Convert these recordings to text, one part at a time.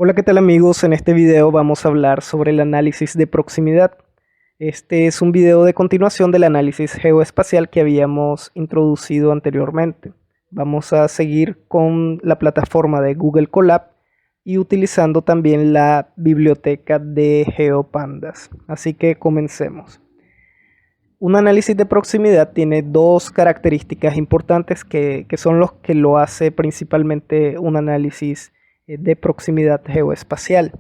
Hola, ¿qué tal amigos? En este video vamos a hablar sobre el análisis de proximidad. Este es un video de continuación del análisis geoespacial que habíamos introducido anteriormente. Vamos a seguir con la plataforma de Google Colab y utilizando también la biblioteca de GeoPandas. Así que comencemos. Un análisis de proximidad tiene dos características importantes que son los que lo hace principalmente un análisis de proximidad geoespacial.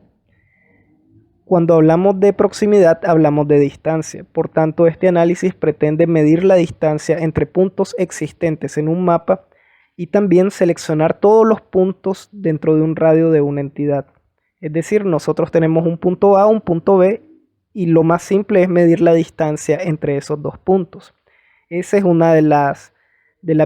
Cuando hablamos de proximidad hablamos de distancia, por tanto este análisis pretende medir la distancia entre puntos existentes en un mapa y también seleccionar todos los puntos dentro de un radio de una entidad. Es decir, nosotros tenemos un punto A, un punto B y lo más simple es medir la distancia entre esos dos puntos. Esa es una de las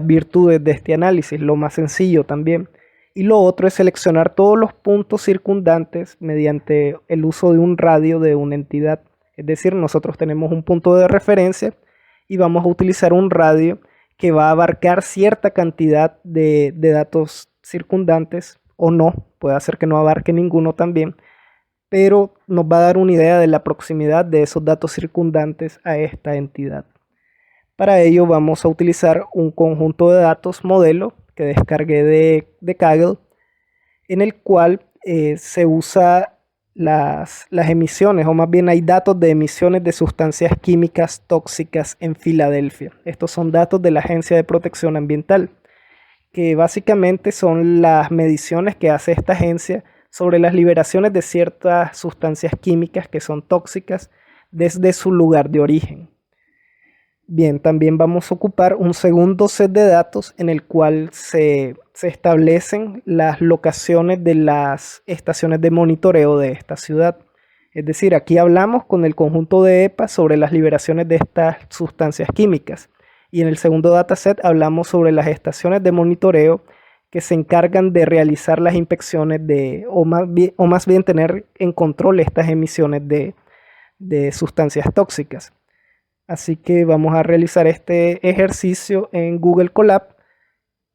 virtudes de este análisis, lo más sencillo también. Y lo otro es seleccionar todos los puntos circundantes mediante el uso de un radio de una entidad. Es decir, nosotros tenemos un punto de referencia y vamos a utilizar un radio que va a abarcar cierta cantidad de datos circundantes o no, puede ser que no abarque ninguno también, pero nos va a dar una idea de la proximidad de esos datos circundantes a esta entidad. Para ello vamos a utilizar un conjunto de datos modelo que descargué de Kaggle, en el cual se usa las emisiones, o más bien hay datos de emisiones de sustancias químicas tóxicas en Filadelfia. Estos son datos de la Agencia de Protección Ambiental, que básicamente son las mediciones que hace esta agencia sobre las liberaciones de ciertas sustancias químicas que son tóxicas desde su lugar de origen. Bien, también vamos a ocupar un segundo set de datos en el cual se establecen las locaciones de las estaciones de monitoreo de esta ciudad. Es decir, aquí hablamos con el conjunto de EPA sobre las liberaciones de estas sustancias químicas. Y en el segundo dataset hablamos sobre las estaciones de monitoreo que se encargan de realizar las inspecciones o más bien tener en control estas emisiones de sustancias tóxicas. Así que vamos a realizar este ejercicio en Google Colab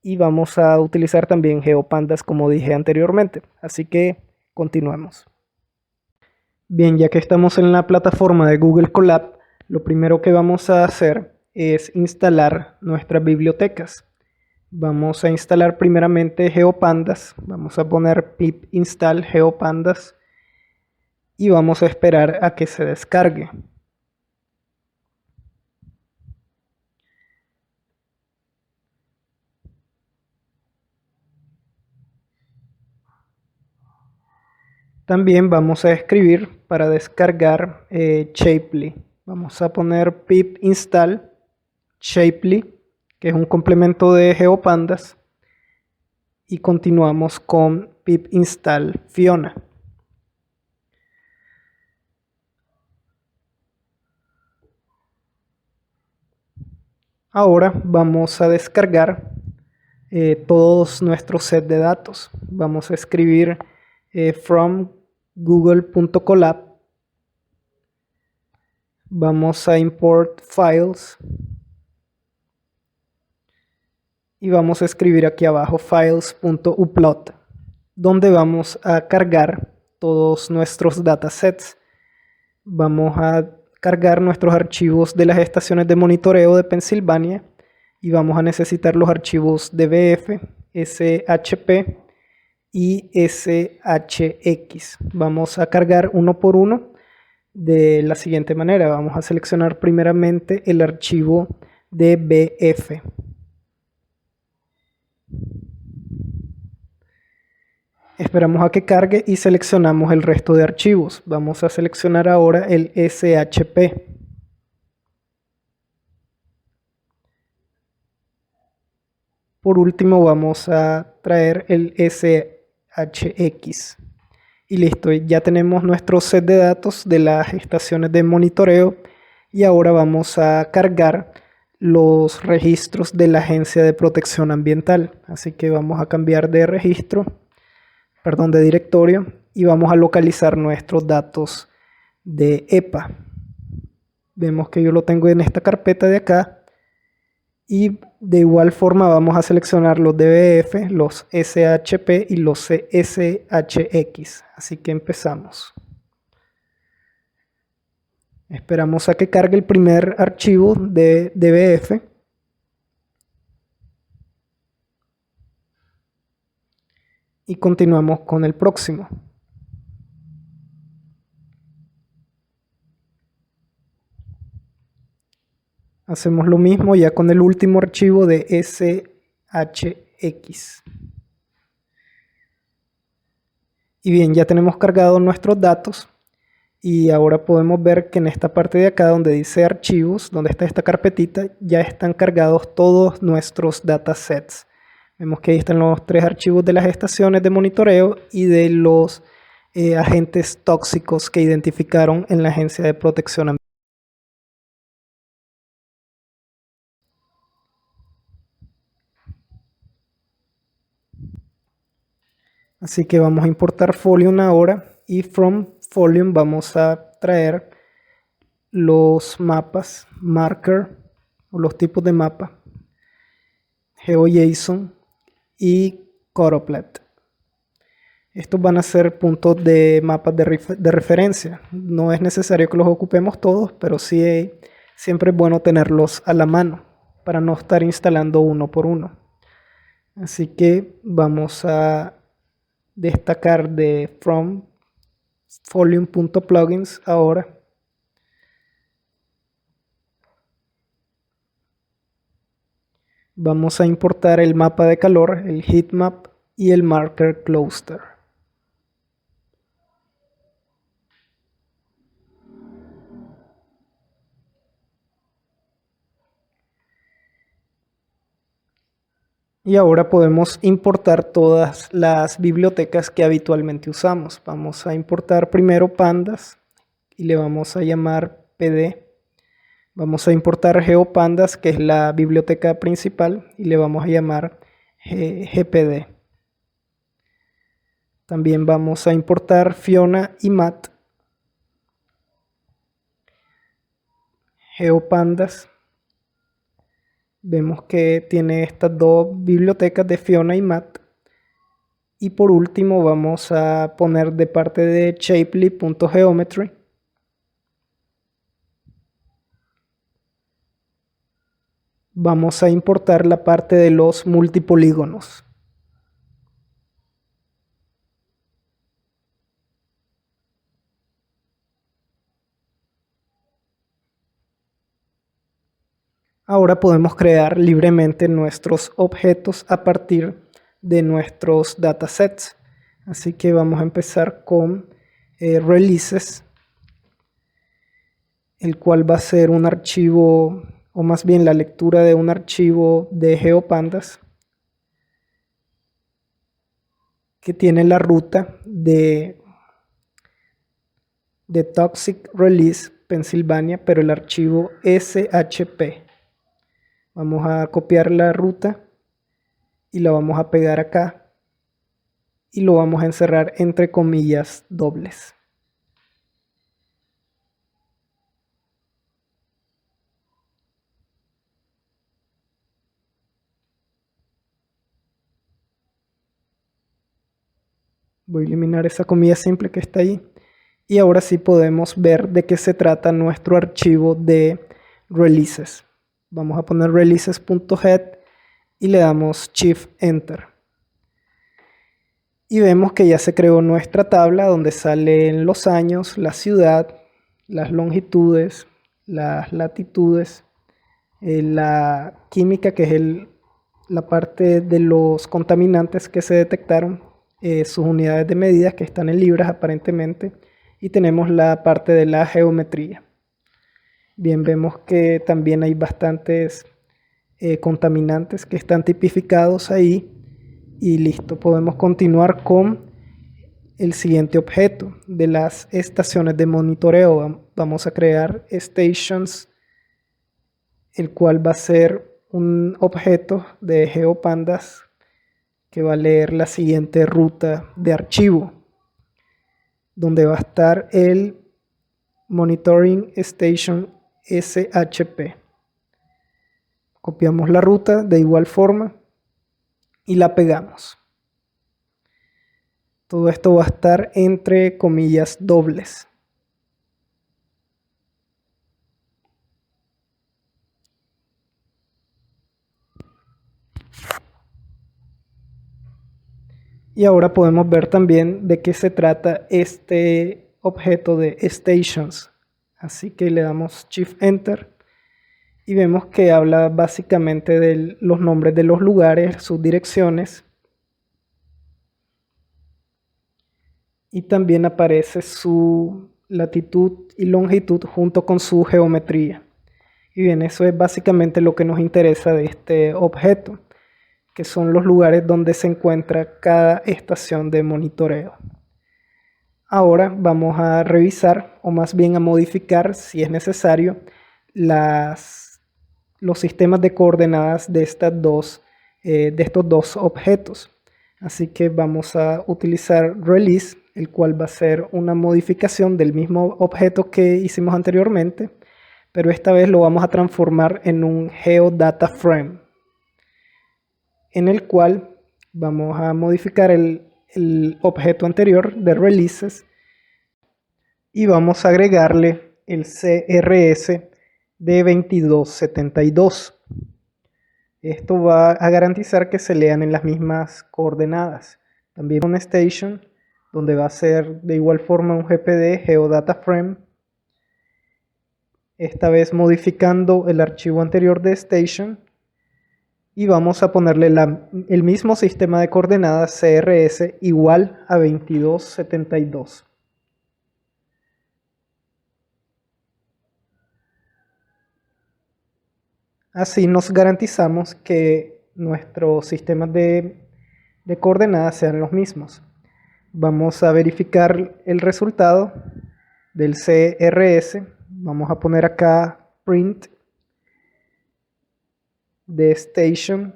y vamos a utilizar también GeoPandas como dije anteriormente. Así que continuamos. Bien, ya que estamos en la plataforma de Google Colab, lo primero que vamos a hacer es instalar nuestras bibliotecas. Vamos a instalar primeramente GeoPandas. Vamos a poner pip install GeoPandas y vamos a esperar a que se descargue. También vamos a escribir para descargar Shapely. Vamos a poner pip install Shapely, que es un complemento de GeoPandas. Y continuamos con pip install Fiona. Ahora vamos a descargar todos nuestros set de datos. Vamos a escribir from google.colab. Vamos a import files y vamos a escribir aquí abajo files.upload, donde vamos a cargar todos nuestros datasets. Vamos a cargar nuestros archivos de las estaciones de monitoreo de Pensilvania y vamos a necesitar los archivos DBF, SHP y SHX. Vamos a cargar uno por uno de la siguiente manera. Vamos a seleccionar primeramente el archivo DBF. Esperamos a que cargue y seleccionamos el resto de archivos. Vamos a seleccionar ahora el SHP. Por último vamos a traer el SHX. Y listo, ya tenemos nuestro set de datos de las estaciones de monitoreo y ahora vamos a cargar los registros de la Agencia de Protección Ambiental. Así que vamos a cambiar de de directorio y vamos a localizar nuestros datos de EPA. Vemos que yo lo tengo en esta carpeta de acá Y de igual forma vamos a seleccionar los DBF, los SHP y los SHX. Así que empezamos. Esperamos a que cargue el primer archivo de DBF. Y continuamos con el próximo. Hacemos lo mismo ya con el último archivo de SHX. Y bien, ya tenemos cargados nuestros datos. Y ahora podemos ver que en esta parte de acá donde dice archivos, donde está esta carpetita, ya están cargados todos nuestros datasets. Vemos que ahí están los 3 archivos de las estaciones de monitoreo y de los agentes tóxicos que identificaron en la Agencia de Protección Ambiental. Así que vamos a importar Folium ahora y from Folium vamos a traer los mapas, marker o los tipos de mapa, GeoJSON y Choropleth. Estos van a ser puntos de mapas de referencia. No es necesario que los ocupemos todos, pero sí siempre es bueno tenerlos a la mano para no estar instalando uno por uno. Así que vamos a destacar de from folium.plugins ahora. Vamos a importar el mapa de calor, el heatmap y el marker cluster. Y ahora podemos importar todas las bibliotecas que habitualmente usamos. Vamos a importar primero pandas y le vamos a llamar pd. Vamos a importar geopandas, que es la biblioteca principal, y le vamos a llamar gpd. También vamos a importar Fiona y Mat. Geopandas. Vemos que tiene estas dos bibliotecas de Fiona y Mat. Y por último vamos a poner de parte de shapely.geometry. Vamos a importar la parte de los multipolígonos. Ahora podemos crear libremente nuestros objetos a partir de nuestros datasets. Así que vamos a empezar con releases, el cual va a ser un archivo, o más bien la lectura de un archivo de GeoPandas que tiene la ruta de Toxic Release Pennsylvania, pero el archivo SHP. Vamos a copiar la ruta y la vamos a pegar acá y lo vamos a encerrar entre comillas dobles. Voy a eliminar esa comilla simple que está ahí. Y ahora sí podemos ver de qué se trata nuestro archivo de releases. Vamos a poner releases.head y le damos Shift Enter. Y vemos que ya se creó nuestra tabla donde salen los años, la ciudad, las longitudes, las latitudes, la química, que es la parte de los contaminantes que se detectaron, sus unidades de medida que están en libras aparentemente, y tenemos la parte de la geometría. Bien, vemos que también hay bastantes contaminantes que están tipificados ahí y listo, podemos continuar con el siguiente objeto de las estaciones de monitoreo. Vamos a crear stations, el cual va a ser un objeto de GeoPandas que va a leer la siguiente ruta de archivo, donde va a estar el Monitoring Station SHP. Copiamos la ruta de igual forma y la pegamos. Todo esto va a estar entre comillas dobles. Y ahora podemos ver también de qué se trata este objeto de Stations. Así que le damos Shift Enter y vemos que habla básicamente de los nombres de los lugares, sus direcciones. Y también aparece su latitud y longitud junto con su geometría. Y bien, eso es básicamente lo que nos interesa de este objeto, que son los lugares donde se encuentra cada estación de monitoreo. Ahora vamos a revisar, o más bien a modificar, si es necesario, los sistemas de coordenadas de estos dos objetos. Así que vamos a utilizar release, el cual va a ser una modificación del mismo objeto que hicimos anteriormente, pero esta vez lo vamos a transformar en un GeoDataFrame, en el cual vamos a modificar el objeto anterior de releases y vamos a agregarle el CRS de 2272. Esto va a garantizar que se lean en las mismas coordenadas. También un station, donde va a ser de igual forma un GPD, GeoDataFrame. Esta vez modificando el archivo anterior de station. Y vamos a ponerle el mismo sistema de coordenadas CRS igual a 2272. Así nos garantizamos que nuestros sistemas de coordenadas sean los mismos. Vamos a verificar el resultado del CRS. Vamos a poner acá print de station.crs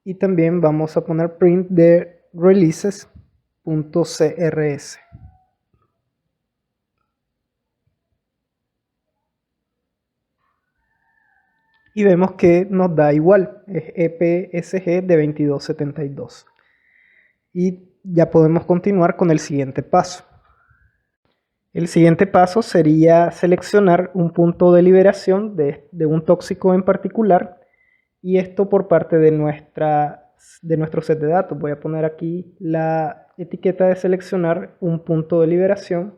y también vamos a poner print de releases.crs. Y vemos que nos da igual, es EPSG de 2272. Y ya podemos continuar con el siguiente paso. El siguiente paso sería seleccionar un punto de liberación de un tóxico en particular, y esto por parte de nuestro set de datos. Voy a poner aquí la etiqueta de seleccionar un punto de liberación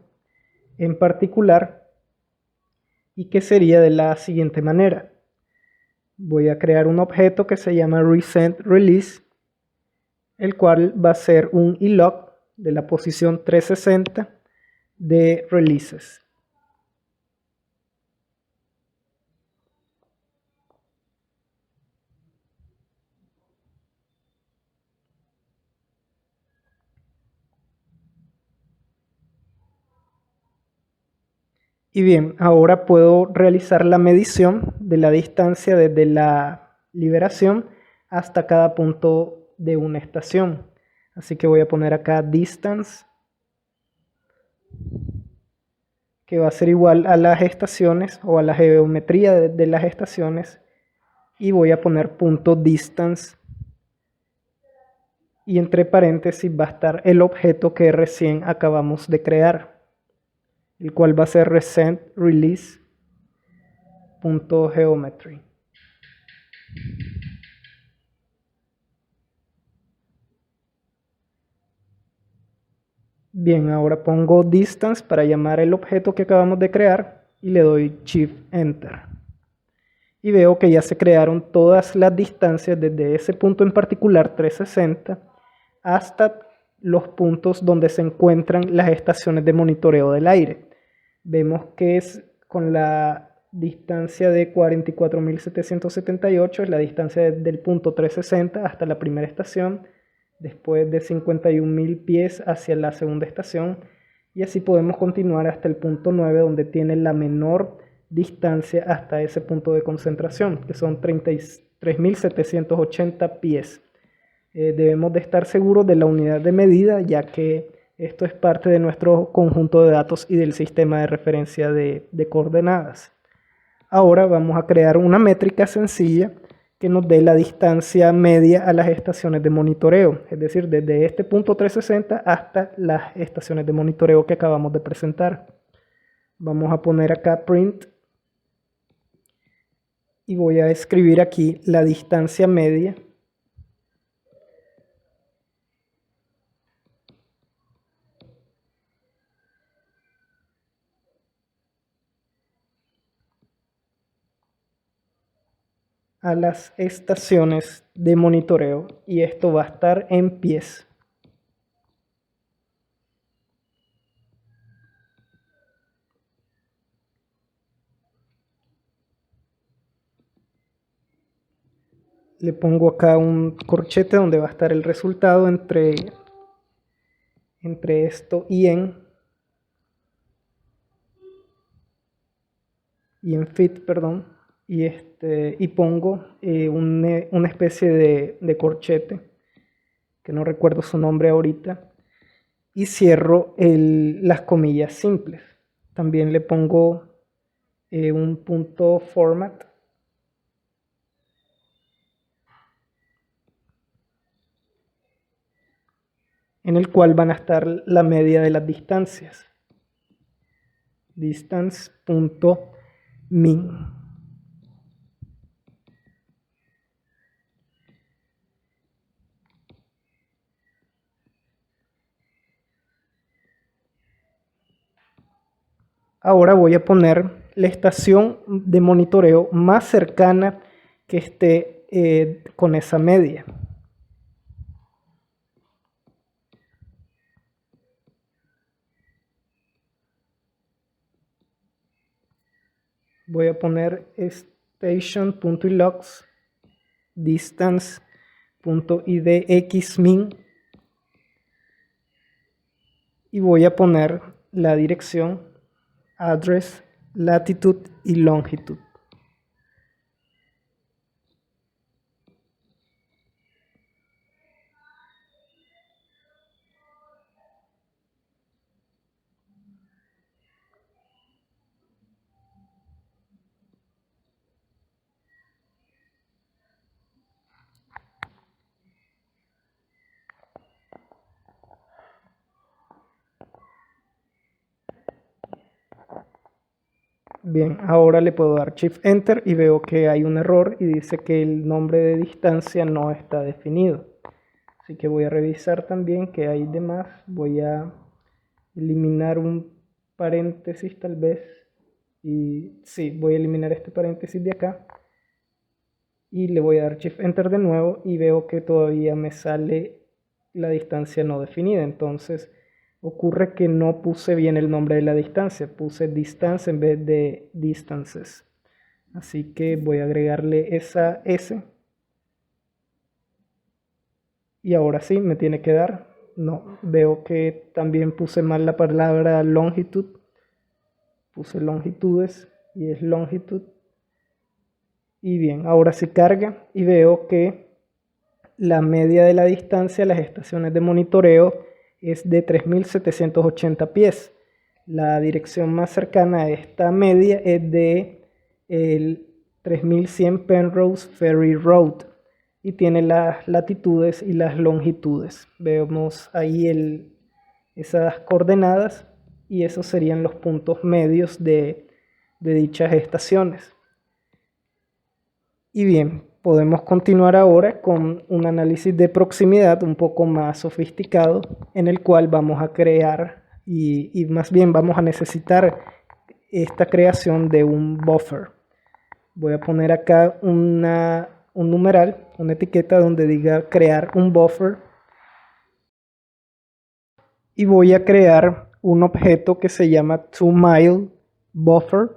en particular, y que sería de la siguiente manera. Voy a crear un objeto que se llama RecentRelease, el cual va a ser un ilog de la posición 360 de releases. Y bien, ahora puedo realizar la medición de la distancia desde la liberación hasta cada punto de una estación. Así que voy a poner acá distance, que va a ser igual a las estaciones o a la geometría de las estaciones. Y voy a poner punto distance. Y entre paréntesis va a estar el objeto que recién acabamos de crear, el cual va a ser recentRelease.geometry. Bien, ahora pongo distance para llamar el objeto que acabamos de crear y le doy Shift Enter. Y veo que ya se crearon todas las distancias desde ese punto en particular 360 hasta los puntos donde se encuentran las estaciones de monitoreo del aire. Vemos que es con la distancia de 44.778, es la distancia del punto 360 hasta la primera estación, después de 51.000 pies hacia la segunda estación, y así podemos continuar hasta el punto 9, donde tiene la menor distancia hasta ese punto de concentración, que son 33.780 pies. Debemos de estar seguros de la unidad de medida, ya que Esto es parte de nuestro conjunto de datos y del sistema de referencia de coordenadas. Ahora vamos a crear una métrica sencilla que nos dé la distancia media a las estaciones de monitoreo, es decir, desde este punto 360 hasta las estaciones de monitoreo que acabamos de presentar. Vamos a poner acá print y voy a escribir aquí la distancia media a las estaciones de monitoreo, y esto va a estar en pies. Le pongo acá un corchete donde va a estar el resultado entre esto y en fit, perdón, y pongo una especie de corchete, que no recuerdo su nombre ahorita, y cierro las comillas simples. También le pongo un punto format, en el cual van a estar la media de las distancias. Distance.min. Ahora voy a poner la estación de monitoreo más cercana que esté con esa media. Voy a poner station.logs distance.idxmin y voy a poner la dirección, address, latitud y longitud. Bien, ahora le puedo dar Shift Enter y veo que hay un error y dice que el nombre de distancia no está definido. Así que voy a revisar también qué hay de más. Voy a eliminar un paréntesis tal vez. Y sí, voy a eliminar este paréntesis de acá. Y le voy a dar Shift Enter de nuevo y veo que todavía me sale la distancia no definida. Entonces ocurre que no puse bien el nombre de la distancia, puse distance en vez de distances. Así que voy a agregarle esa S. Y ahora sí, me tiene que dar. No, veo que también puse mal la palabra longitud. Puse longitudes y es longitud. Y bien, ahora sí carga y veo que la media de la distancia a las estaciones de monitoreo es de 3.780 pies. La dirección más cercana a esta media es de el 3100 Penrose Ferry Road y tiene las latitudes y las longitudes. Vemos ahí esas coordenadas y esos serían los puntos medios de dichas estaciones. Y bien, podemos continuar ahora con un análisis de proximidad un poco más sofisticado, en el cual vamos a crear y más bien vamos a necesitar esta creación de un buffer. Voy a poner acá un numeral, una etiqueta donde diga crear un buffer y voy a crear un objeto que se llama toMileBuffer,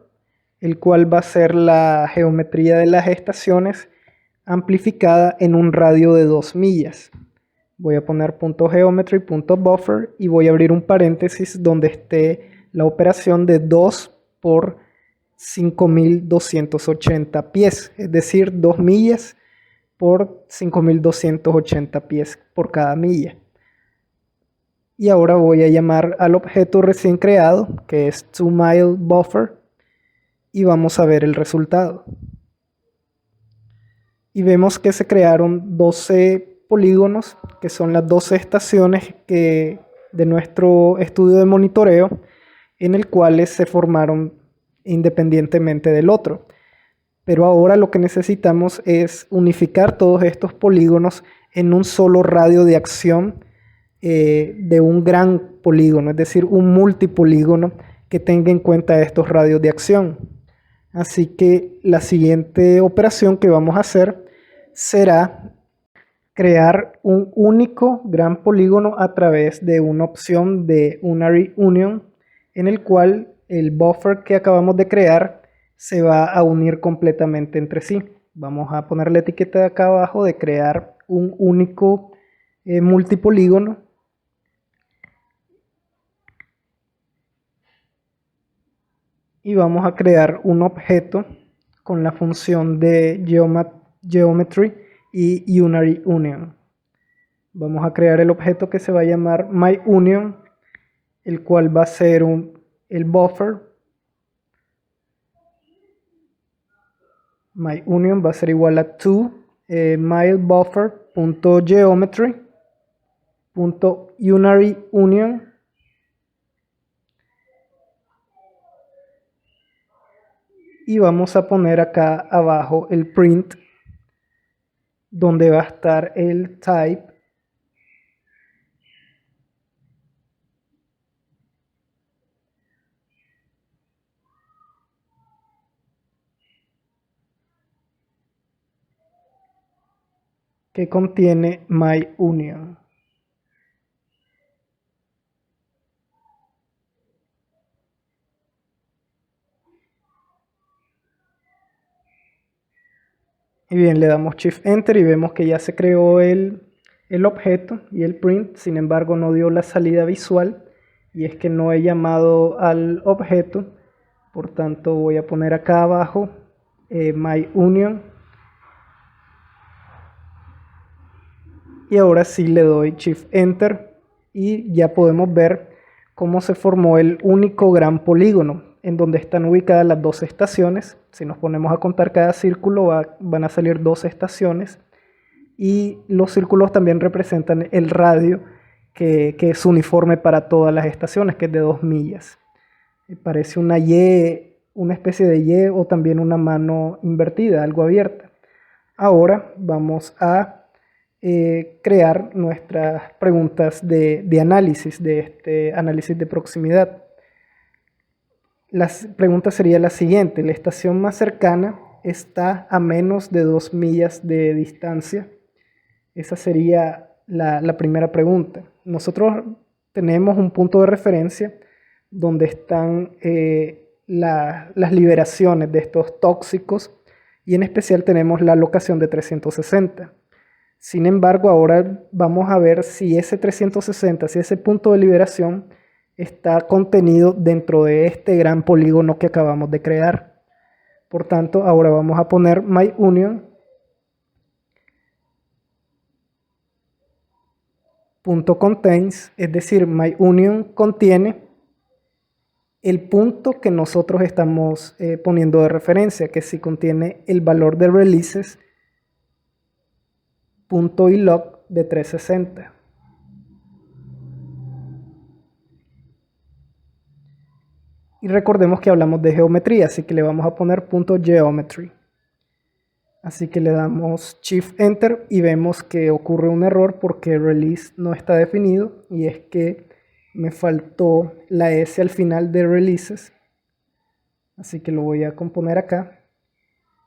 el cual va a ser la geometría de las estaciones amplificada en un radio de 2 millas. Voy a poner .geometry.buffer y voy a abrir un paréntesis donde esté la operación de 2 por 5.280 pies, es decir, 2 millas por 5.280 pies por cada milla. Y ahora voy a llamar al objeto recién creado, que es toMileBuffer, y vamos a ver el resultado. Y vemos que se crearon 12 polígonos, que son las 12 estaciones de nuestro estudio de monitoreo, en el cual se formaron independientemente del otro. Pero ahora lo que necesitamos es unificar todos estos polígonos en un solo radio de acción de un gran polígono, es decir, un multipolígono que tenga en cuenta estos radios de acción. Así que la siguiente operación que vamos a hacer será crear un único gran polígono a través de una opción de Unary Union, en el cual el buffer que acabamos de crear se va a unir completamente entre sí. Vamos a poner la etiqueta de acá abajo de crear un único multipolígono. Y vamos a crear un objeto con la función de Geometry y Unary Union. Vamos a crear el objeto que se va a llamar MyUnion, el cual va a ser el buffer. MyUnion va a ser igual a toMileBuffer.geometry.UnaryUnion. Y vamos a poner acá abajo el print, donde va a estar el type. Que contiene MyUnion. Y bien, le damos Shift Enter y vemos que ya se creó el objeto y el print. Sin embargo, no dio la salida visual, y es que no he llamado al objeto. Por tanto, voy a poner acá abajo MyUnion. Y ahora sí le doy Shift Enter y ya podemos ver cómo se formó el único gran polígono en donde están ubicadas las 12 estaciones. Si nos ponemos a contar cada círculo van a salir 12 estaciones, y los círculos también representan el radio que es uniforme para todas las estaciones, que es de 2 millas. Parece una Y, una especie de Y, o también una mano invertida, algo abierta. Ahora vamos a crear nuestras preguntas de análisis, de este análisis de proximidad. La pregunta sería la siguiente: la estación más cercana está a menos de 2 millas de distancia. Esa sería la primera pregunta. Nosotros tenemos un punto de referencia donde están las liberaciones de estos tóxicos, y en especial tenemos la locación de 360. Sin embargo, ahora vamos a ver si ese 360, si ese punto de liberación está contenido dentro de este gran polígono que acabamos de crear. Por tanto, ahora vamos a poner MyUnion.contains, es decir, MyUnion contiene el punto que nosotros estamos poniendo de referencia, que si contiene el valor de releases .ilog de 360. Y recordemos que hablamos de geometría, así que le vamos a poner .geometry. Así que le damos Shift Enter y vemos que ocurre un error porque release no está definido, y es que me faltó la S al final de releases. Así que lo voy a componer acá.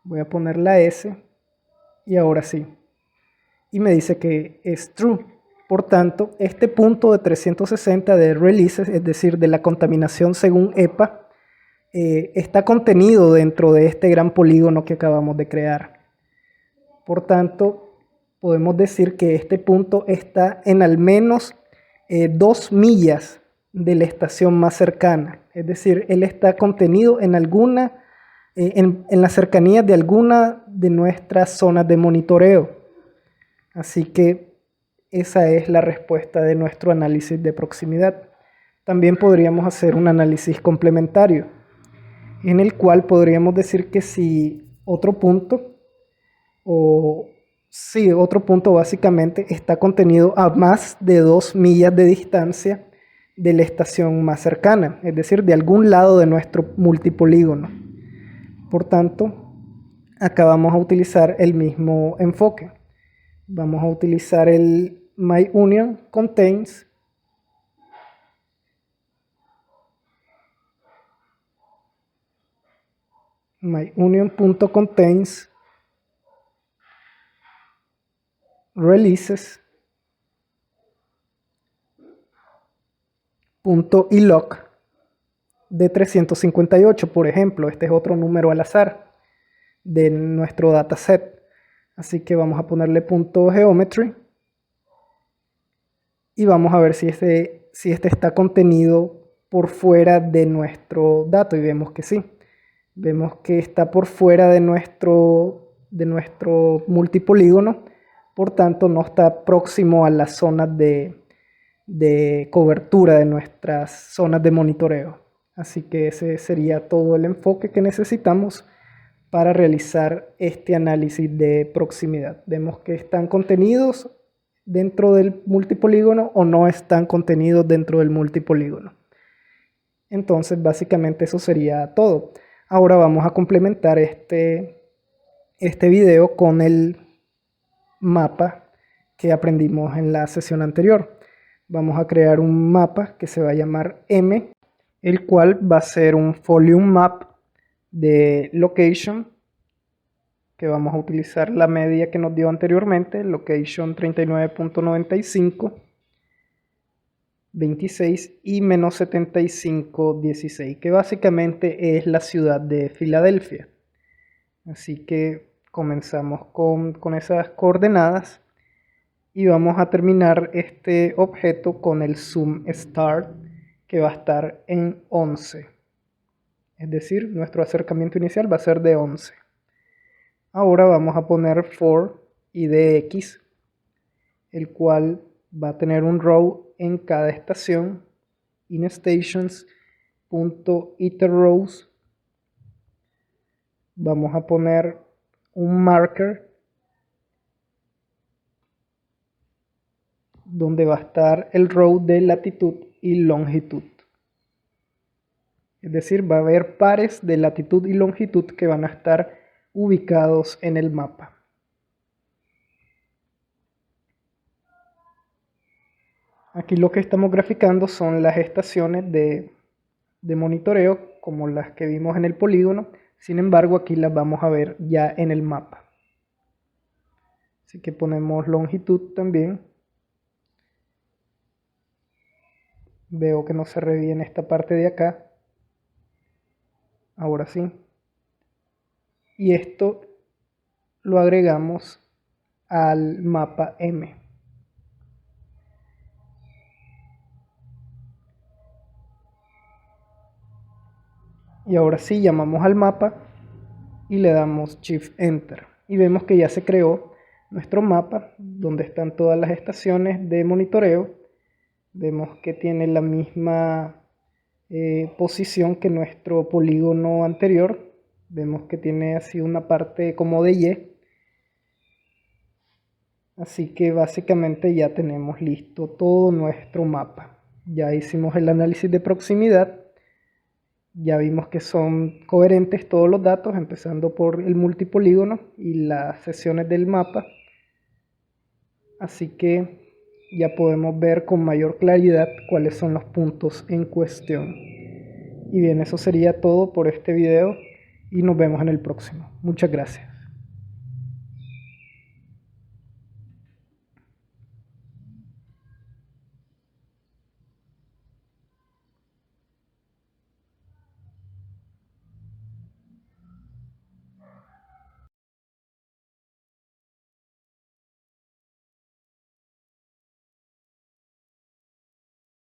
Voy a poner la S y ahora sí. Y me dice que es true. Por tanto, este punto de 360 de releases, es decir, de la contaminación según EPA, está contenido dentro de este gran polígono que acabamos de crear. Por tanto, podemos decir que este punto está en al menos 2 millas de la estación más cercana. Es decir, él está contenido en la cercanía de alguna de nuestras zonas de monitoreo. Así que esa es la respuesta de nuestro análisis de proximidad. También podríamos hacer un análisis complementario, en el cual podríamos decir que si otro punto, otro punto básicamente está contenido a más de 2 millas de distancia de la estación más cercana, es decir, de algún lado de nuestro multipolígono. Por tanto, acá vamos a utilizar el mismo enfoque. Vamos a utilizar el myUnionContains myUnion.contains releases .iloc de 358, por ejemplo. Este es otro número al azar de nuestro dataset. Así que vamos a ponerle .geometry y vamos a ver si este está contenido por fuera de nuestro dato, y vemos que sí. Vemos que está por fuera de nuestro multipolígono, por tanto no está próximo a las zonas de cobertura de nuestras zonas de monitoreo. Así que ese sería todo el enfoque que necesitamos para realizar este análisis de proximidad. Vemos que están contenidos dentro del multipolígono o no están contenidos dentro del multipolígono. Entonces básicamente eso sería todo. Ahora vamos a complementar este video con el mapa que aprendimos en la sesión anterior. Vamos a crear un mapa que se va a llamar M, el cual va a ser un volume map de location, que vamos a utilizar la media que nos dio anteriormente, location 39.95, 26 y menos 75, 16, que básicamente es la ciudad de Filadelfia. Así que comenzamos con esas coordenadas y vamos a terminar este objeto con el zoom start, que va a estar en 11. Es decir, nuestro acercamiento inicial va a ser de 11. Ahora vamos a poner for idx, el cual va a tener un row en cada estación, inStations.iterRows. Vamos a poner un marker donde va a estar el row de latitud y longitud. Es decir, va a haber pares de latitud y longitud que van a estar ubicados en el mapa. Aquí lo que estamos graficando son las estaciones de monitoreo, como las que vimos en el polígono. Sin embargo, aquí las vamos a ver ya en el mapa. Así que ponemos longitud también. Veo que no se ve bien esta parte de acá. Ahora sí. Y esto lo agregamos al mapa M. Y ahora sí llamamos al mapa y le damos Shift Enter. Y vemos que ya se creó nuestro mapa donde están todas las estaciones de monitoreo. Vemos que tiene la misma posición que nuestro polígono anterior. Vemos que tiene así una parte como de Y. Así que básicamente ya tenemos listo todo nuestro mapa. Ya hicimos el análisis de proximidad. Ya vimos que son coherentes todos los datos, empezando por el multipolígono y las secciones del mapa. Así que ya podemos ver con mayor claridad cuáles son los puntos en cuestión. Y bien, eso sería todo por este video y nos vemos en el próximo. Muchas gracias.